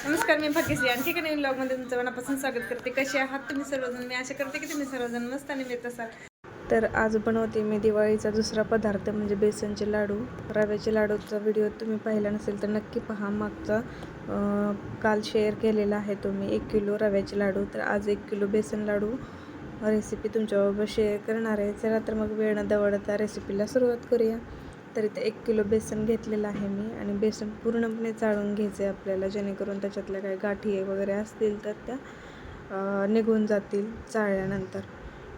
नमस्कार, मी भाग्यश्री आणखी एका नवीन ब्लॉगमध्ये तुमचं मनापासून स्वागत करते. कसे आहात तुम्ही सर्वजण? मी आशा करते की तुम्ही सर्वजण मस्त आणि मिळत असाल. तर आज बनवते मी दिवाळीचा दुसरा पदार्थ म्हणजे बेसनचे लाडू. रव्याचे लाडूचा व्हिडिओ तुम्ही पाहिला नसेल तर नक्की पहा. मागचा काल शेअर केलेला आहे तुम्ही 1 किलो रव्याचे लाडू. तर आज 1 किलो बेसन लाडू रेसिपी तुमच्याबरोबर शेअर करणार आहे. चला तर मग वेळ न दवडता रेसिपीला सुरुवात करूया. तर इथे 1 किलो बेसन घेतलेलं आहे मी आणि बेसन पूर्णपणे चाळून घ्यायचं आहे आपल्याला, जेणेकरून त्याच्यातल्या काही गाठी वगैरे असतील तर त्या निघून जातील चाळल्यानंतर.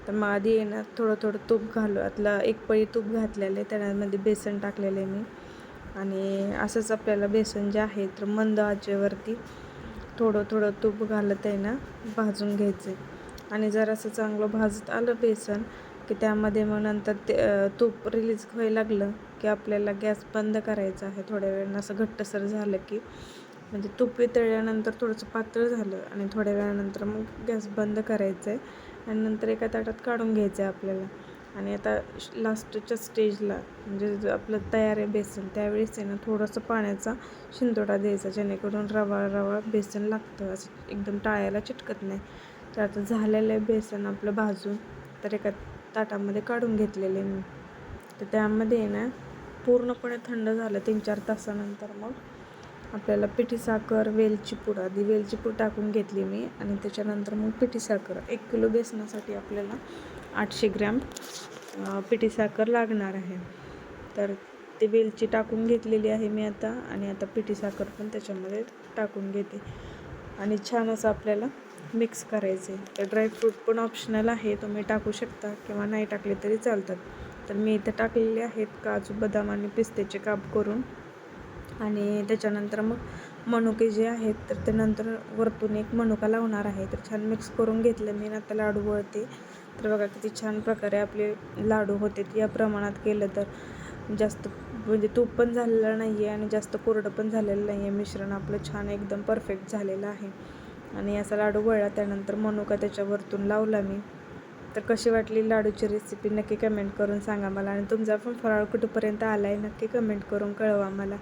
तर मग आधी आहे थोडं थोडं तूप आतला 1 पळी तूप घातलेलं आहे, त्यामध्ये बेसन टाकलेलं आहे मी. आणि असंच आपल्याला बेसन जे आहे तर मंद आचेवरती थोडं थोडं तूप घालत भाजून घ्यायचे. आणि जर असं चांगलं भाजत आलं बेसन की त्यामध्ये मग नंतर ते तूप रिलीज व्हायला लागलं की आपल्याला गॅस बंद करायचा आहे. थोड्या वेळानं असं घट्टसर झालं की, म्हणजे तूप वितळल्यानंतर थोडंसं पातळ झालं आणि थोड्या वेळानंतर मग गॅस बंद करायचं आहे आणि नंतर एका ताटात काढून घ्यायचं आहे आपल्याला. आणि आता लास्टच्या स्टेजला म्हणजे आपलं तयार आहे बेसन, त्यावेळेस थोडंसं पाण्याचा शिंतोडा द्यायचा, जेणेकरून रवाळ बेसन लागतं, असं एकदम टाळ्याला चिटकत नाही. तर आता झालेलं आहे बेसन आपलं भाजून, तर एका ताटामध्ये काढून घेतलेले मी. तर त्यामध्ये पूर्णपणे थंड झालं 3-4 तासानंतर मग आपल्याला पिठी साखर, वेलची पूड, आधी वेलची पूड टाकून घेतली मी आणि त्याच्यानंतर मग पिठी साखर. 1 किलो बेसनासाठी आपल्याला 800 ग्रॅम पिठी साखर लागणार आहे. तर ते वेलची टाकून घेतलेली आहे मी आता आणि आता पिठी साखर पण त्याच्यामध्ये टाकून घेते आणि छान असं आपल्याला मिक्स करायचे. तर ड्रायफ्रूट पण ऑप्शनल आहे, तुम्ही टाकू शकता किंवा नाही टाकले तरी चालतात. तर मी इथं टाकलेले आहेत काजू, बदाम आणि पिस्त्याचे काप करून. आणि त्याच्यानंतर मग मनुके जे आहेत तर ते नंतर वरतून एक मनुका लावणार आहे. तर छान मिक्स करून घेतलं मी. आता लाडू वळते. तर बघा किती छान प्रकारे आपले लाडू होते. या प्रमाणात केलं तर जास्त म्हणजे तूप पण झालेलं नाही आहे आणि जास्त कोरडं पण झालेलं नाही आहे. मिश्रण आपलं छान एकदम परफेक्ट झालेलं आहे. आणि असा लाडू वळला, त्यानंतर मनुका त्याच्यावरतून लावला मी. तर कशी वाटली लाडूची रेसिपी नक्की कमेंट करून सांगा मला. आणि तुमचा पण फराळ कुठंपर्यंत आला आहे नक्की कमेंट करून कळवा मला.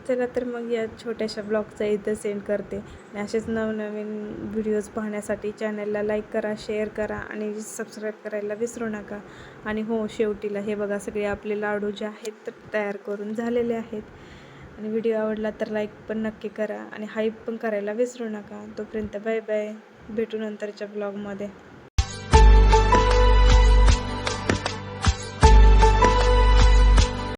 चला तर मग या छोट्याशा ब्लॉगचा इथं सेंड करते. आणि असेच नवनवीन व्हिडिओज पाहण्यासाठी चॅनलला लाईक करा, शेअर करा आणि सबस्क्राईब करायला विसरू नका. आणि हो, शेवटीला हे बघा सगळे आपले लाडू जे आहेत तर तयार करून झालेले आहेत. आणि व्हिडिओ आवडला तर लाईक पण नक्की करा आणि हाईप पण करायला विसरू नका. तोपर्यंत बाय बाय, भेटू नंतरच्या ब्लॉगमध्ये.